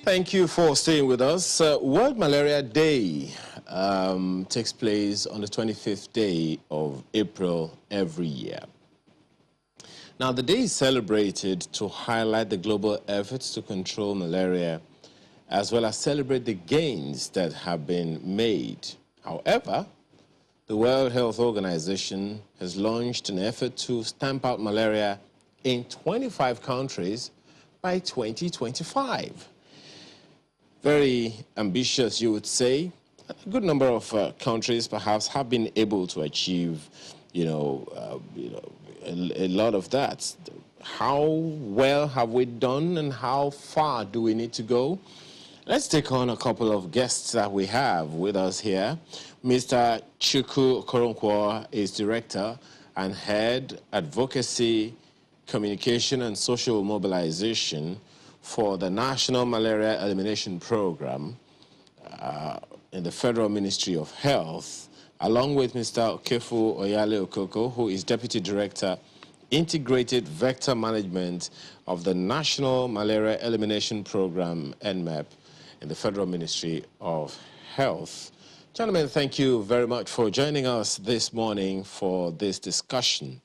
Thank you for staying with us. World Malaria Day takes place on the 25th day of April every year. Now, the day is celebrated to highlight the global efforts to control malaria, as well as celebrate the gains that have been made. However, the World Health Organization has launched an effort to stamp out malaria in 25 countries by 2025. Very ambitious, you would say. A good number of countries perhaps have been able to achieve, a lot of that. How well have we done and how far do we need to go? Let's take on a couple of guests that we have with us here. Mr. Chukwu Okoronkwo is Director and Head Advocacy, Communication and Social Mobilization for the National Malaria Elimination Program in the Federal Ministry of Health, along with Mr. Okefu Oyale Okoko, who is Deputy Director, Integrated Vector Management of the National Malaria Elimination Program, NMEP, in the Federal Ministry of Health. Gentlemen, thank you very much for joining us this morning for this discussion.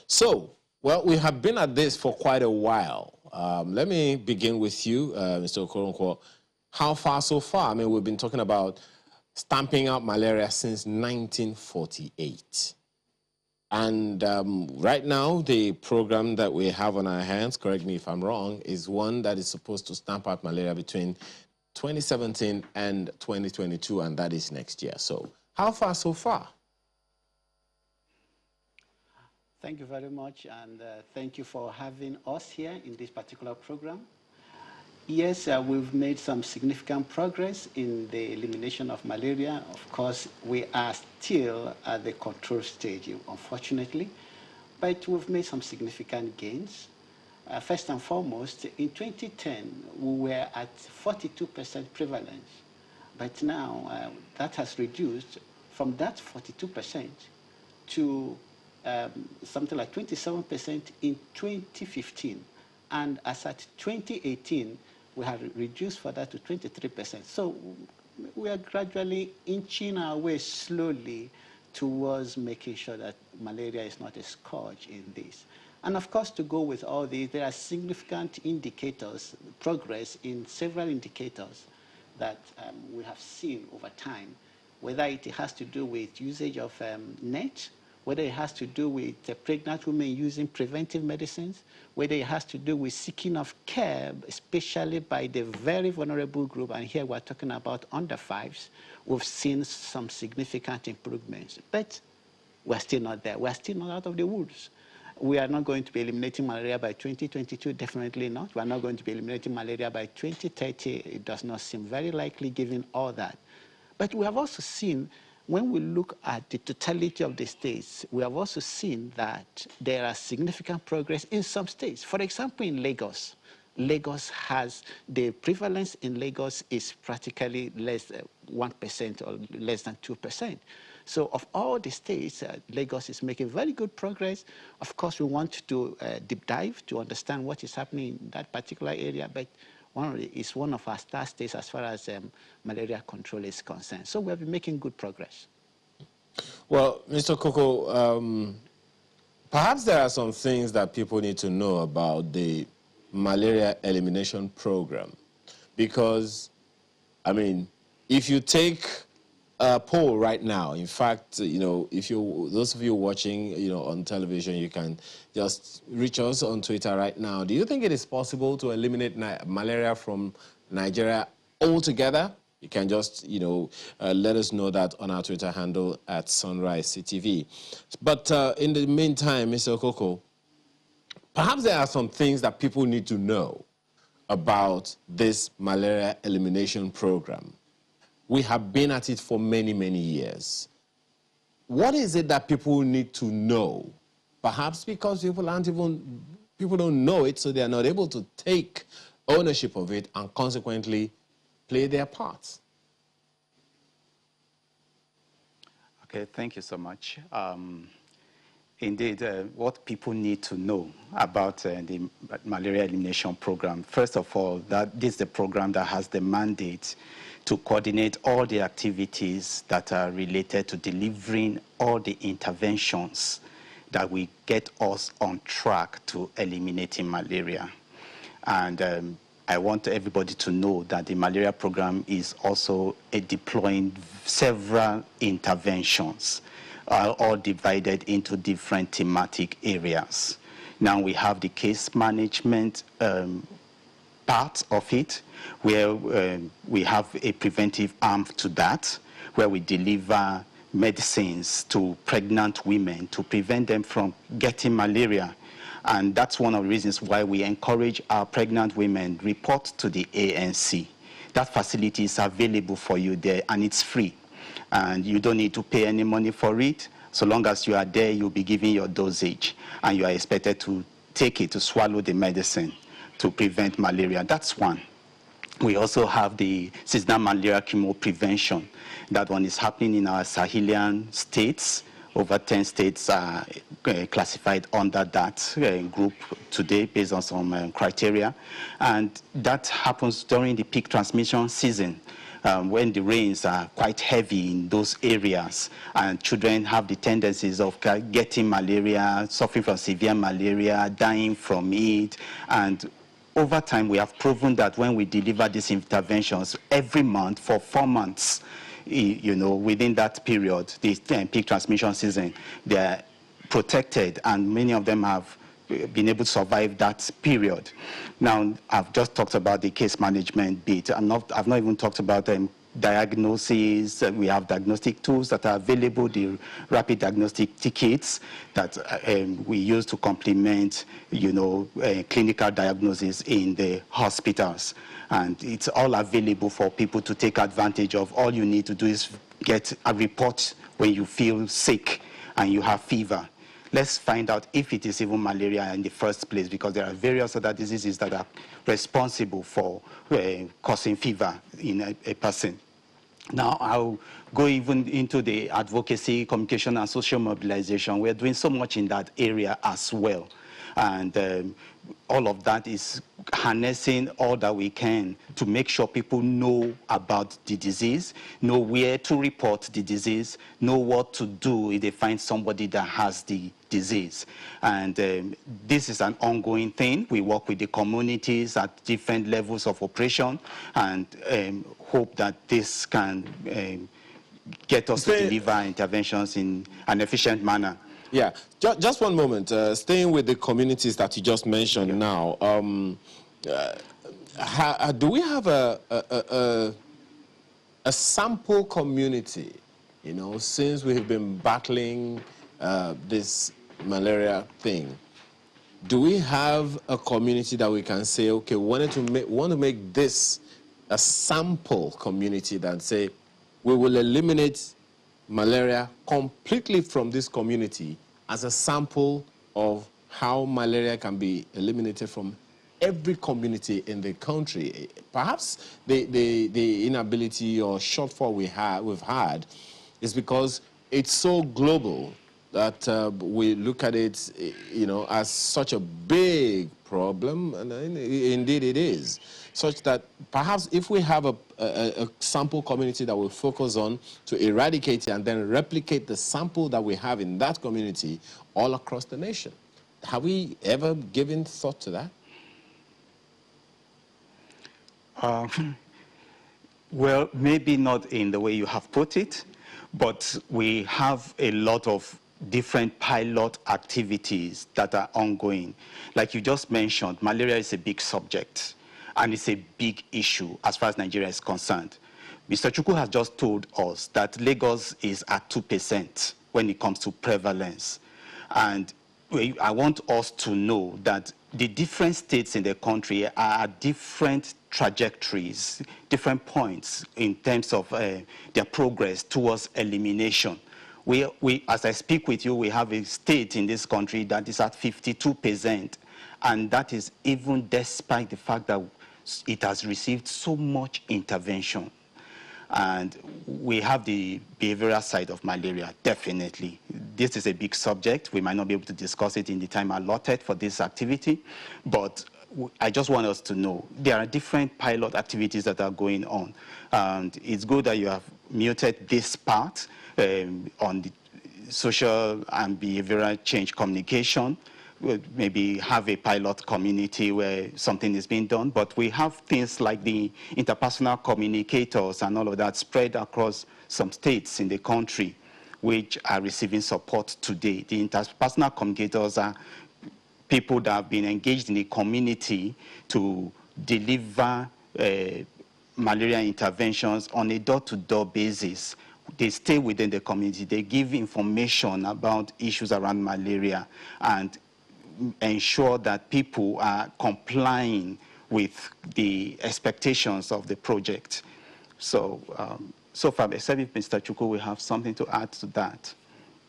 So, well, we have been at this for quite a while. Let me begin with you, Mr. Okoronkwo. How far so far? I mean, we've been talking about stamping out malaria since 1948. And right now, the program that we have on our hands, correct me if I'm wrong, is one that is supposed to stamp out malaria between 2017 and 2022, and that is next year. So how far so far? Thank you very much, and thank you for having us here in this particular program. Yes, we've made some significant progress in the elimination of malaria. Of course, we are still at the control stage, unfortunately, but we've made some significant gains. First and foremost, in 2010, we were at 42% prevalence, but now that has reduced from that 42% to something like 27% in 2015, and as at 2018, we have reduced further to 23%. So we are gradually inching our way slowly towards making sure that malaria is not a scourge in this. And of course, to go with all these, there are significant indicators, progress in several indicators that we have seen over time, whether it has to do with usage of net, whether it has to do with pregnant women using preventive medicines, whether it has to do with seeking of care, especially by the very vulnerable group, and here we're talking about under fives, we've seen some significant improvements. But we're still not there. We're still not out of the woods. We are not going to be eliminating malaria by 2022, definitely not. We are not going to be eliminating malaria by 2030. It does not seem very likely given all that. But we have also seen, when we look at the totality of the states, we have also seen that there are significant progress in some states. For example, in Lagos, the prevalence in Lagos is practically less than 1% or less than 2%. So of all the states, Lagos is making very good progress. Of course, we want to deep dive to understand what is happening in that particular area, but it's one of our star states as far as malaria control is concerned. So we have been making good progress. Well, Mr. Koko, perhaps there are some things that people need to know about the malaria elimination program. Because, I mean, if you take a poll right now, in fact, if those of you watching, on television, you can just reach us on Twitter right now. Do you think it is possible to eliminate malaria from Nigeria altogether? You can just, let us know that on our Twitter handle at Sunrise CTV. But in the meantime, Mr. Okoko, perhaps there are some things that people need to know about this malaria elimination program. We have been at it for many, many years. What is it that people need to know? Perhaps because people don't know it, so they are not able to take ownership of it and consequently play their parts. Okay, thank you so much. Indeed, what people need to know about the malaria elimination program, first of all, that this is the program that has the mandate to coordinate all the activities that are related to delivering all the interventions that will get us on track to eliminating malaria. And I want everybody to know that the malaria program is also deploying several interventions, all divided into different thematic areas. Now we have the case management part of it, where we have a preventive arm to that, where we deliver medicines to pregnant women to prevent them from getting malaria. And that's one of the reasons why we encourage our pregnant women report to the ANC. That facility is available for you there, and it's free. And you don't need to pay any money for it. So long as you are there, you'll be given your dosage, and you are expected to take it, to swallow the medicine to prevent malaria. That's one. We also have the seasonal malaria chemo prevention. That one is happening in our Sahelian states. Over 10 states are classified under that group today based on some criteria. And that happens during the peak transmission season, when the rains are quite heavy in those areas, and children have the tendencies of getting malaria, suffering from severe malaria, dying from it. And over time, we have proven that when we deliver these interventions every month for 4 months, you know, within that period, the peak transmission season, they're protected, and many of them have been able to survive that period. Now, I've just talked about the case management bit. I've not even talked about diagnosis. We have diagnostic tools that are available, the rapid diagnostic tickets that we use to complement, you know, clinical diagnosis in the hospitals. And it's all available for people to take advantage of. All you need to do is get a report when you feel sick and you have fever. Let's find out if it is even malaria in the first place, because there are various other diseases that are responsible for causing fever in a person. Now, I'll go even into the advocacy, communication, and social mobilization. We're doing so much in that area as well. And all of that is harnessing all that we can to make sure people know about the disease, know where to report the disease, know what to do if they find somebody that has the disease. And this is an ongoing thing. We work with the communities at different levels of operation, and hope that this can get us to deliver interventions in an efficient manner. Yeah, just one moment. Staying with the communities that you just mentioned now, do we have a sample community, you know, since we have been battling this malaria thing? Do we have a community that we can say, okay, we want to make this a sample community that say, we will eliminate malaria completely from this community as a sample of how malaria can be eliminated from every community in the country? Perhaps the inability or shortfall we've had is because it's so global that we look at it, you know, as such a big problem, and indeed it is, such that perhaps if we have a sample community that we focus on to eradicate it and then replicate the sample that we have in that community all across the nation. Have we ever given thought to that? Well, maybe not in the way you have put it, but we have a lot of different pilot activities that are ongoing. Like you just mentioned, malaria is a big subject, and it's a big issue as far as Nigeria is concerned. Mr. Chukwu has just told us that Lagos is at 2% when it comes to prevalence. And I want us to know that the different states in the country are at different trajectories, different points in terms of their progress towards elimination. As I speak with you, we have a state in this country that is at 52%, and that is even despite the fact that it has received so much intervention. And we have the behavioral side of malaria, definitely. This is a big subject. We might not be able to discuss it in the time allotted for this activity, but I just want us to know there are different pilot activities that are going on. And it's good that you have muted this part on the social and behavioral change communication. We'll maybe have a pilot community where something is being done, but we have things like the interpersonal communicators and all of that spread across some states in the country which are receiving support today. The interpersonal communicators are people that have been engaged in the community to deliver malaria interventions on a door-to-door basis. They stay within the community. They give information about issues around malaria and ensure that people are complying with the expectations of the project. So, so far, except if Mr. Chukwu will have something to add to that.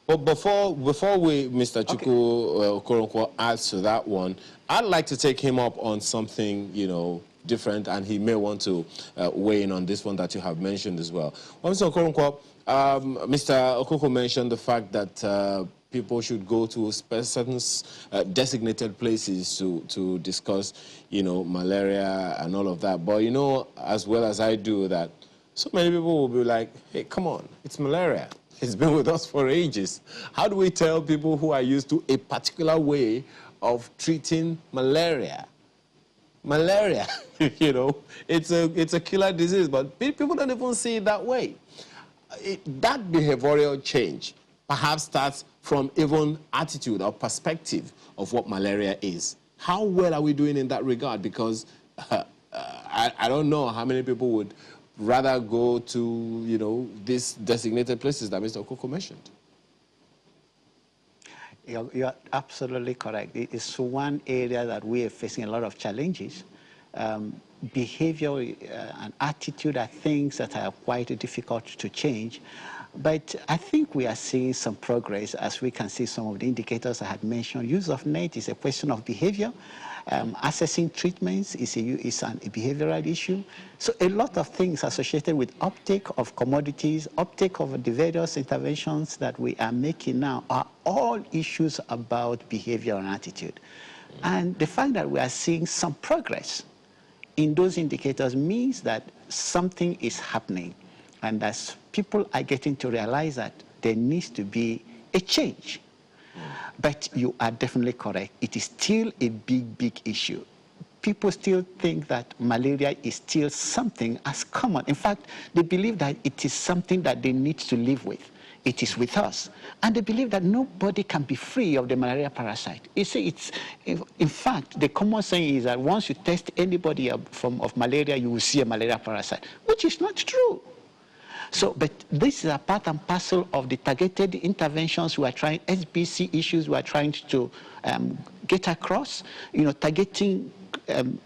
But before Mr. Chukwu Okoronkwo adds to that one, I'd like to take him up on something, you know, different, and he may want to weigh in on this one that you have mentioned as well. Well, Mr. Okoronkwo, Mr. Okoko mentioned the fact that people should go to certain designated places to discuss, you know, malaria and all of that. But you know, as well as I do, that so many people will be like, hey, come on, it's malaria. It's been with us for ages. How do we tell people who are used to a particular way of treating malaria? Malaria, you know, it's a killer disease, but people don't even see it that way. That behavioral change perhaps starts from even attitude or perspective of what malaria is. How well are we doing in that regard? Because I don't know how many people would rather go to, you know, these designated places that Mr. Okoko mentioned. You're absolutely correct. It's one area that we are facing a lot of challenges. Behavior and attitude are things that are quite difficult to change. But I think we are seeing some progress, as we can see some of the indicators I had mentioned. Use of net is a question of behavior. Assessing treatments is a behavioral issue. So a lot of things associated with uptake of commodities, uptake of the various interventions that we are making now are all issues about behavior and attitude. And the fact that we are seeing some progress in those indicators means that something is happening. And as people are getting to realize that there needs to be a change. But you are definitely correct. It is still a big, big issue. People still think that malaria is still something as common. In fact, they believe that it is something that they need to live with. It is with us. And they believe that nobody can be free of the malaria parasite. You see, in fact, the common saying is that once you test anybody of malaria, you will see a malaria parasite, which is not true. So, but this is a part and parcel of the targeted interventions we are trying, SBC issues we are trying to get across, you know, targeting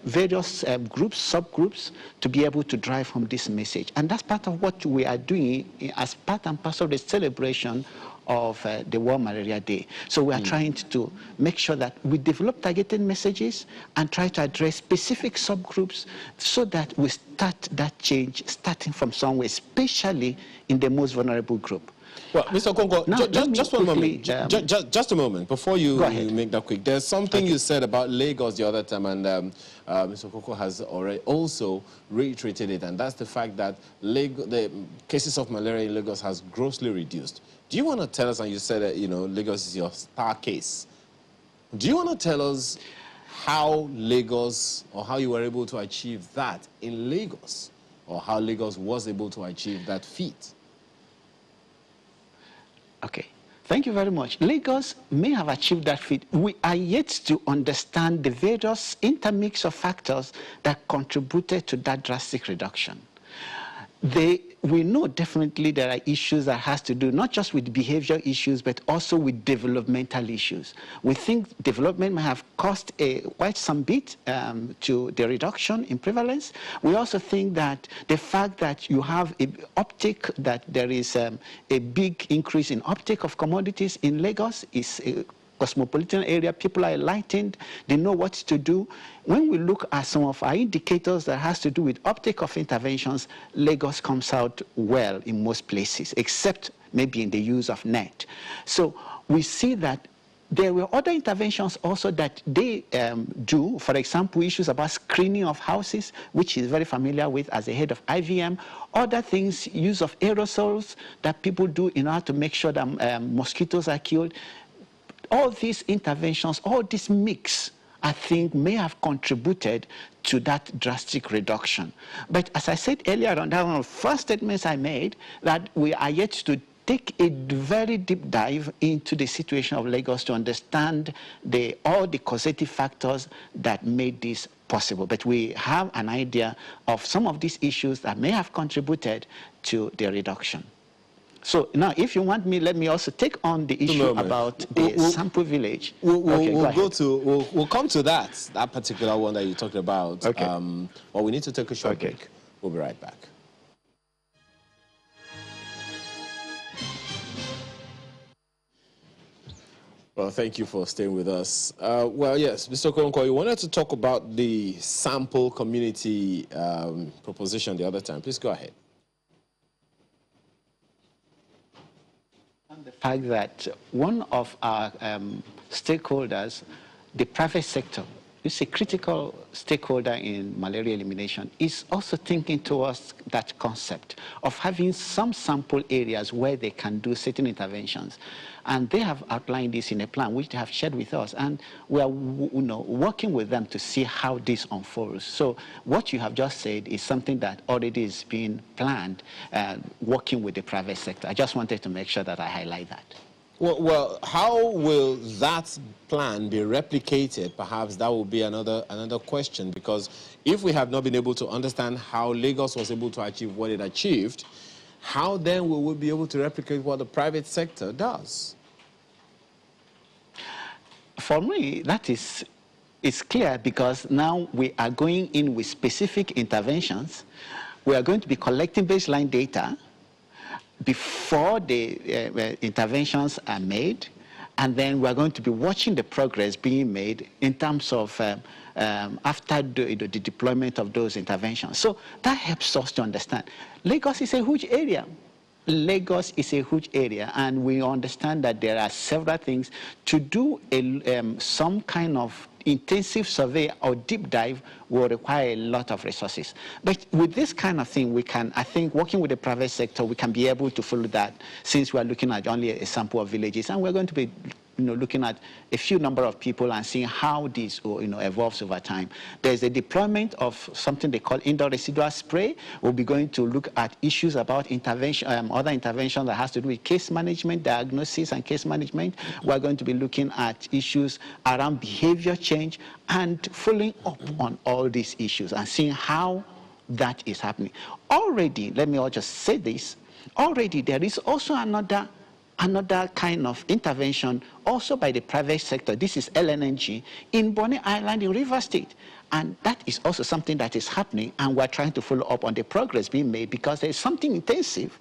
various groups, subgroups, to be able to drive home this message. And that's part of what we are doing as part and parcel of the celebration of the World Malaria Day. So we are trying to make sure that we develop targeted messages and try to address specific subgroups so that we start that change starting from somewhere, especially in the most vulnerable group. Well, Mr. Okoronkwo, just one moment. Just a moment before you make that quick. There's something you said about Lagos the other time, and Mr. Okoronkwo has already also reiterated it, and that's the fact that the cases of malaria in Lagos has grossly reduced. Do you want to tell us, and you said that, you know, Lagos is your star case. Do you want to tell us how Lagos, or how you were able to achieve that in Lagos, or how Lagos was able to achieve that feat? Okay, thank you very much. Lagos may have achieved that feat. We are yet to understand the various intermix of factors that contributed to that drastic reduction. We know definitely there are issues that has to do not just with behavior issues, but also with developmental issues. We think development may have caused quite some bit to the reduction in prevalence. We also think that the fact that you have a uptake, that there is a big increase in uptake of commodities in Lagos is cosmopolitan area, people are enlightened, they know what to do. When we look at some of our indicators that has to do with uptake of interventions, Lagos comes out well in most places, except maybe in the use of net. So we see that there were other interventions also that they do, for example, issues about screening of houses, which is very familiar with as a head of IVM, other things, use of aerosols that people do in order to make sure that mosquitoes are killed. All these interventions, all this mix, I think may have contributed to that drastic reduction. But as I said earlier on, that one of the first statements I made, that we are yet to take a very deep dive into the situation of Lagos to understand all the causative factors that made this possible. But we have an idea of some of these issues that may have contributed to the reduction. So now, if you want me, let me also take on the issue about the sample village. We'll come to that particular one that you talked about. Okay. Well, we need to take a short break. We'll be right back. Well, thank you for staying with us. Well, yes, Mr. Koronko, you wanted to talk about the sample community proposition the other time. Please go ahead. The fact that one of our stakeholders, the private sector, is a critical stakeholder in malaria elimination, is also thinking towards that concept of having some sample areas where they can do certain interventions. And they have outlined this in a plan which they have shared with us, and we are working with them to see how this unfolds. So what you have just said is something that already is being planned, working with the private sector. I just wanted to make sure that I highlight that. Well, how will that plan be replicated? Perhaps that will be another question, because if we have not been able to understand how Lagos was able to achieve what it achieved, how then will we be able to replicate what the private sector does? For me, that is clear, because now we are going in with specific interventions. We are going to be collecting baseline data before the interventions are made, and then we are going to be watching the progress being made in terms of after the deployment of those interventions. So that helps us to understand. Lagos is a huge area. Lagos is a huge area, and we understand that there are several things. To do some kind of intensive survey or deep dive will require a lot of resources. But with this kind of thing, we can, I think, working with the private sector, we can be able to follow that, since we are looking at only a sample of villages, and we're going to be looking at a few number of people and seeing how this evolves over time. There's a deployment of something they call indoor residual spray. We'll be going to look at issues about intervention, other intervention that has to do with case management, diagnosis and case management. We're going to be looking at issues around behavior change and following up on all these issues and seeing how that is happening. Already, let me just say this, already there is also another kind of intervention also by the private sector. This is LNNG in Bonny Island in Rivers State. And that is also something that is happening, and we're trying to follow up on the progress being made, because there's something intensive,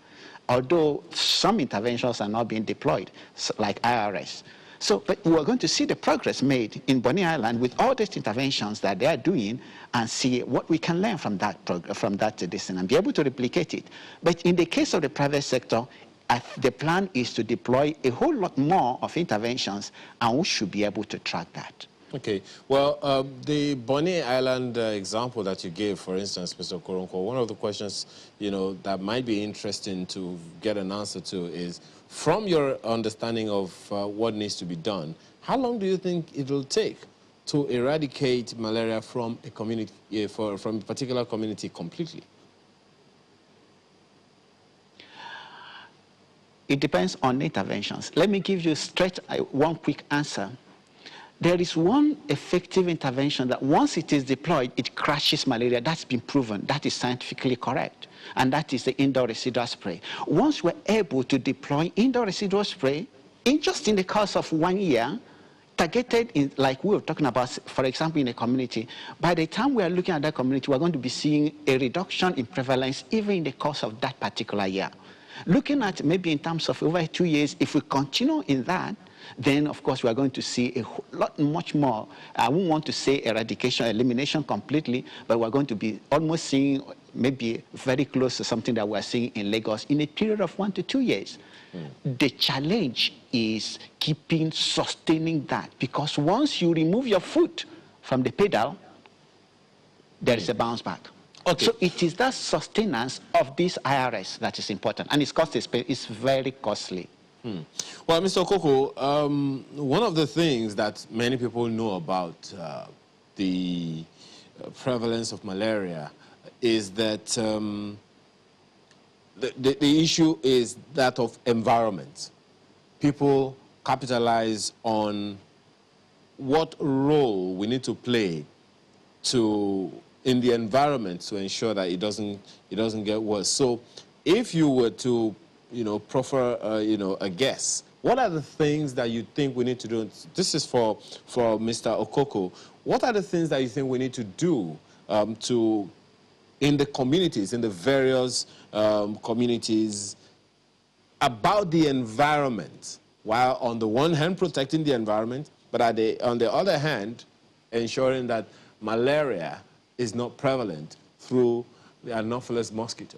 although some interventions are not being deployed, like IRS. So, but we're going to see the progress made in Bonny Island with all these interventions that they are doing, and see what we can learn from that distance and be able to replicate it. But in the case of the private sector, the plan is to deploy a whole lot more of interventions, and we should be able to track that. Okay. Well, the Bonny Island example that you gave, for instance, Mr. Koronko, one of the questions, that might be interesting to get an answer to is, from your understanding of what needs to be done, how long do you think it will take to eradicate malaria from a community, from a particular community completely? It depends on interventions. Let me give you straight one quick answer. There is one effective intervention that once it is deployed, it crashes malaria. That's been proven. That is scientifically correct. And that is the indoor residual spray. Once we're able to deploy indoor residual spray, just in the course of 1 year, targeted in, like we were talking about, for example, in a community, by the time we are looking at that community, we're going to be seeing a reduction in prevalence even in the course of that particular year. Looking at maybe in terms of over 2 years, if we continue in that, then of course we are going to see a lot much more. I won't want to say eradication, elimination completely, but we're going to be almost seeing maybe very close to something that we're seeing in Lagos in a period of 1 to 2 years. The challenge is sustaining that, because once you remove your foot from the pedal, there is a bounce back. Okay. So it is that sustenance of this IRS that is important, and its cost is very costly. Well, Mr. Okoko, one of the things that many people know about the prevalence of malaria is that the issue is that of environment. People capitalize on what role we need to play in the environment to ensure that it doesn't get worse. So, if you were to, proffer, a guess, what are the things that you think we need to do? This is for Mr. Okoko. What are the things that you think we need to do in the communities, in the various communities, about the environment, while on the one hand protecting the environment, but on the other hand ensuring that malaria is not prevalent through the Anopheles mosquito?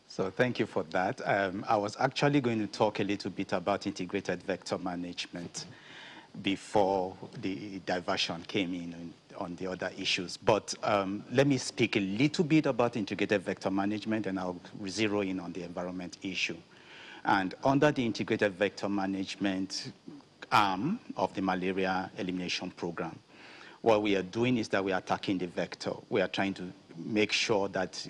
So thank you for that. I was actually going to talk a little bit about integrated vector management before the diversion came in on the other issues. But let me speak a little bit about integrated vector management, and I'll zero in on the environment issue. And under the integrated vector management arm of the malaria elimination program, what we are doing is that we are attacking the vector. We are trying to make sure that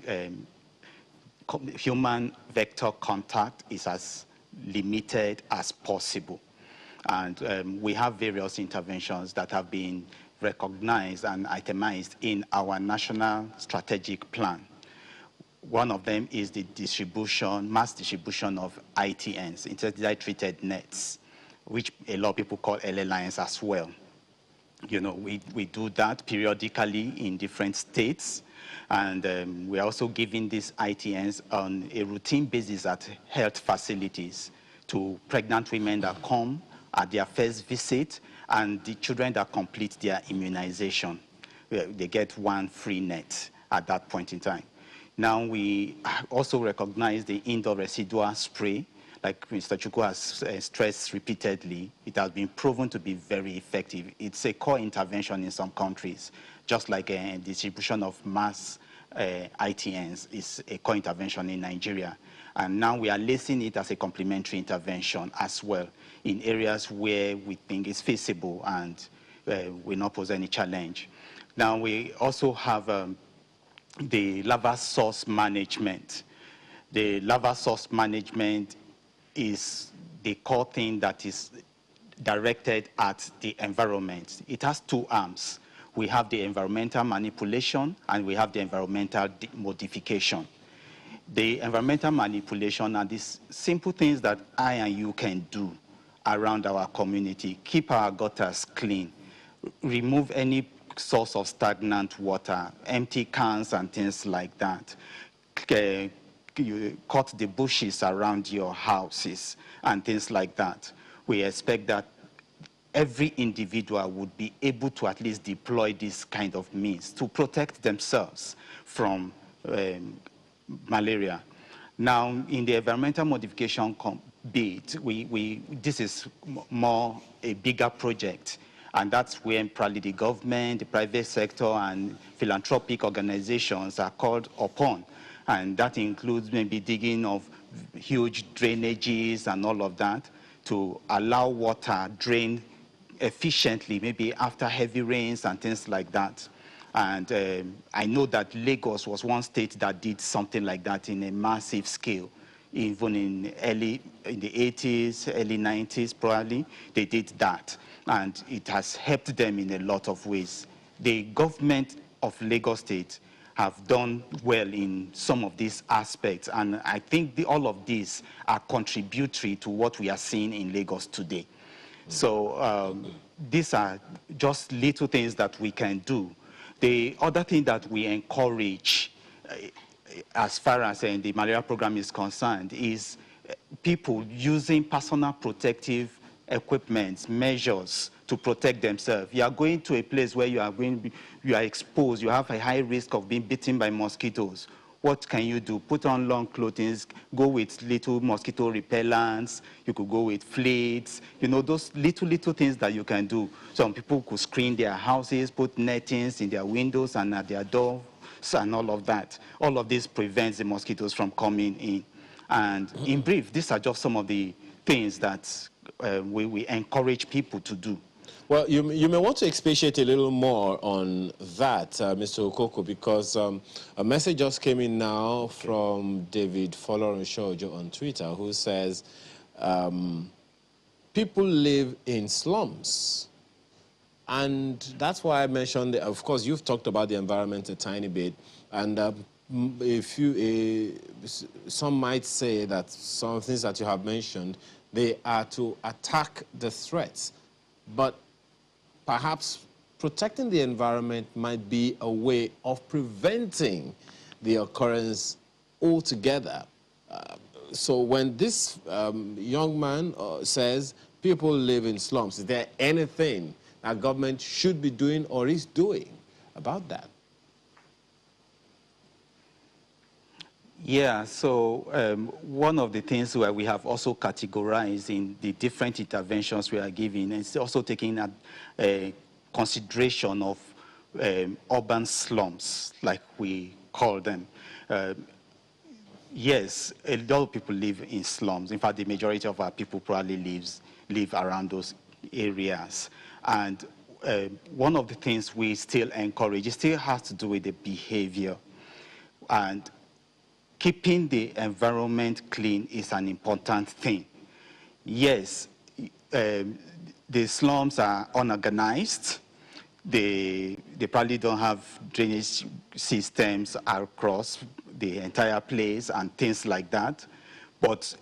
human vector contact is as limited as possible. And we have various interventions that have been recognized and itemized in our national strategic plan. One of them is the mass distribution of ITNs, insecticide-treated nets, which a lot of people call LLINs as well. We do that periodically in different states, and we're also giving these ITNs on a routine basis at health facilities to pregnant women that come at their first visit and the children that complete their immunization. They get one free net at that point in time. Now we also recognize the indoor residual spray. Like Mr. Chukwu has stressed repeatedly, it has been proven to be very effective. It's a core intervention in some countries, just like a distribution of mass ITNs is a core intervention in Nigeria. And now we are listing it as a complementary intervention as well in areas where we think it's feasible and will not pose any challenge. Now we also have the lava source management. The lava source management is the core thing that is directed at the environment. It has two arms. We have the environmental manipulation and we have the environmental modification. The environmental manipulation are these simple things that I and you can do around our community. Keep our gutters clean, remove any source of stagnant water, empty cans and things like that. You cut the bushes around your houses and things like that. We expect that every individual would be able to at least deploy this kind of means to protect themselves from malaria. Now, in the environmental modification bit, this is more a bigger project, and that's where probably the government, the private sector, and philanthropic organizations are called upon. And that includes maybe digging of huge drainages and all of that to allow water drain efficiently, maybe after heavy rains and things like that. And I know that Lagos was one state that did something like that in a massive scale. Even in the 80s, early 90s probably, they did that. And it has helped them in a lot of ways. The government of Lagos State have done well in some of these aspects. And I think all of these are contributory to what we are seeing in Lagos today. So these are just little things that we can do. The other thing that we encourage as far as the malaria program is concerned is people using personal protective equipment, measures to protect themselves. You are going to a place where you are exposed, you have a high risk of being bitten by mosquitoes. What can you do? Put on long clothing, go with little mosquito repellents, you could go with fleets, you know, those little things that you can do. Some people could screen their houses, put nettings in their windows and at their doors and all of that. All of this prevents the mosquitoes from coming in. And in brief, these are just some of the things that we encourage people to do. Well, you may want to expatiate a little more on that, Mr. Okoko, because a message just came in now from David Folorunshojo on Twitter, who says people live in slums. And that's why I mentioned, of course, you've talked about the environment a tiny bit, and some might say that some things that you have mentioned, they are to attack the threats. But perhaps protecting the environment might be a way of preventing the occurrence altogether. So when this young man says people live in slums, is there anything that government should be doing or is doing about that? Yeah, so one of the things where we have also categorized in the different interventions we are giving is also taking a consideration of urban slums, like we call them. Yes, a lot of people live in slums. In fact, the majority of our people probably live around those areas. And one of the things we still encourage, it still has to do with the behavior. And keeping the environment clean is an important thing. Yes, the slums are unorganized. They probably don't have drainage systems across the entire place and things like that. But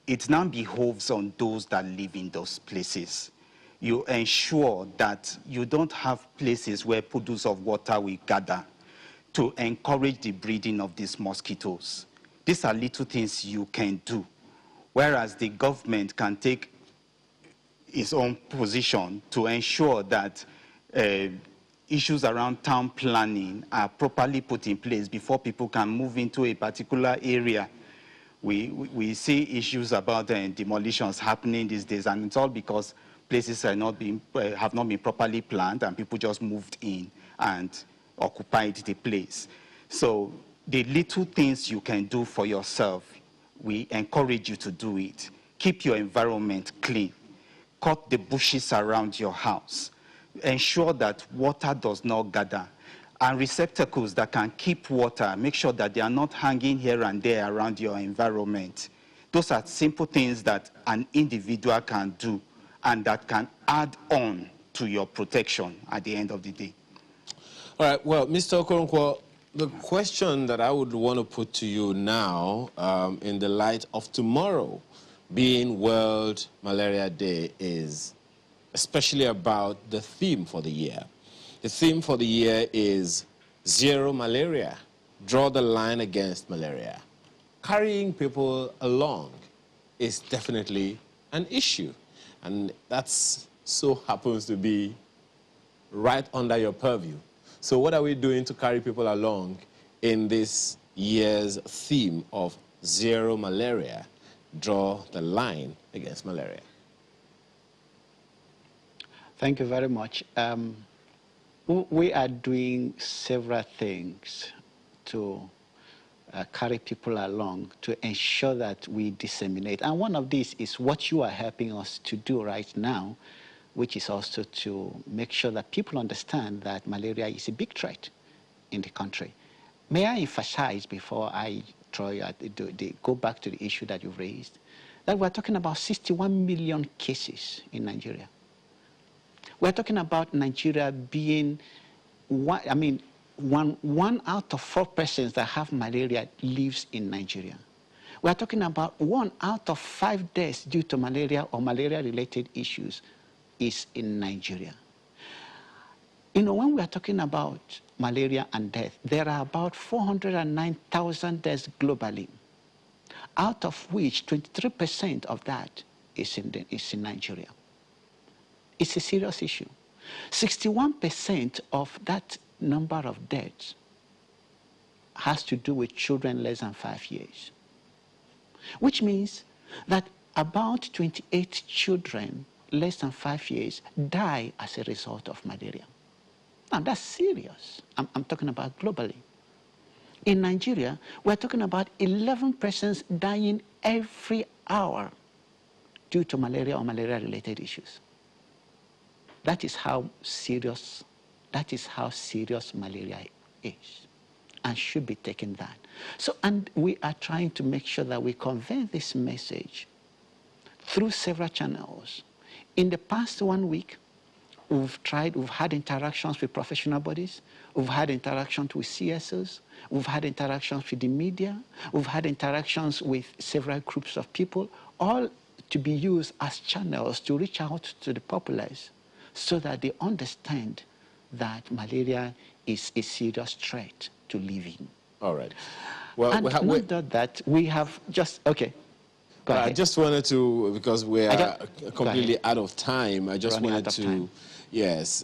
it now behoves on those that live in those places. You ensure that you don't have places where puddles of water will gather to encourage the breeding of these mosquitoes. These are little things you can do, whereas the government can take its own position to ensure that issues around town planning are properly put in place before people can move into a particular area. We see issues about demolitions happening these days, and it's all because places have not been properly planned and people just moved in and occupied the place. So the little things you can do for yourself, we encourage you to do it. Keep your environment clean. Cut the bushes around your house. Ensure that water does not gather. And receptacles that can keep water, make sure that they are not hanging here and there around your environment. Those are simple things that an individual can do and that can add on to your protection at the end of the day. All right, well, Mr. Okoronkwo, the question that I would want to put to you now, in the light of tomorrow being World Malaria Day, is especially about the theme for the year. The theme for the year is Zero Malaria. Draw the line against malaria. Carrying people along is definitely an issue, and that's so happens to be right under your purview. So what are we doing to carry people along in this year's theme of Zero Malaria? Draw the line against malaria. Thank you very much. We are doing several things to carry people along to ensure that we disseminate. And one of these is what you are helping us to do right now, which is also to make sure that people understand that malaria is a big threat in the country. May I emphasize before I go back to the issue that you've raised, that we're talking about 61 million cases in Nigeria. We're talking about Nigeria being, one out of 4 persons that have malaria lives in Nigeria. We're talking about 1 out of 5 deaths due to malaria or malaria-related issues is in Nigeria. You know, when we are talking about malaria and death, there are about 409,000 deaths globally. out of which 23% of that is in Nigeria. It's a serious issue. 61% of that number of deaths has to do with children less than 5 years, which means that about 28 children less than 5 years die as a result of malaria. Now, that's serious. I'm talking about globally. In Nigeria, we're talking about 11 persons dying every hour due to malaria or malaria-related issues. That is how serious malaria is and should be taken that. So, and we are trying to make sure that we convey this message through several channels. In the past 1 week, we've had interactions with professional bodies, we've had interactions with CSOs, we've had interactions with the media, we've had interactions with several groups of people, all to be used as channels to reach out to the populace so that they understand that malaria is a serious threat to living. All right. Well, and not that we have just, okay. I just wanted to, because we are completely out of time, I just wanted to, yes,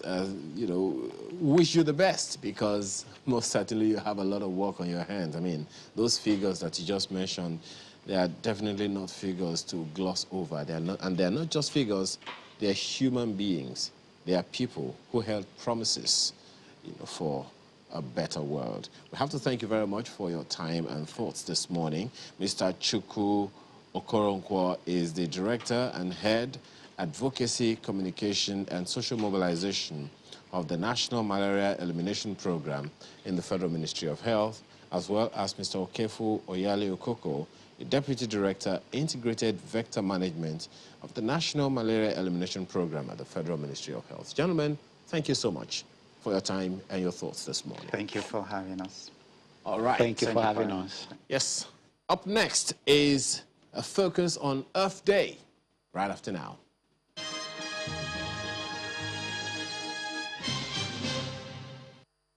you know, wish you the best, because most certainly you have a lot of work on your hands. I mean, those figures that you just mentioned, they are definitely not figures to gloss over. They are not, and they are not just figures, they are human beings. They are people who held promises, you know, for a better world. We have to thank you very much for your time and thoughts this morning. Mr. Chukwu Okoronkwo is the Director and Head, Advocacy, Communication and Social Mobilization of the National Malaria Elimination Program in the Federal Ministry of Health, as well as Mr. Okefu Oyale Okoko, the Deputy Director, Integrated Vector Management of the National Malaria Elimination Program at the Federal Ministry of Health. Gentlemen, thank you so much for your time and your thoughts this morning. Thank you for having us. All right. Thank you for having us. Yes. Up next is a focus on Earth Day, right after now.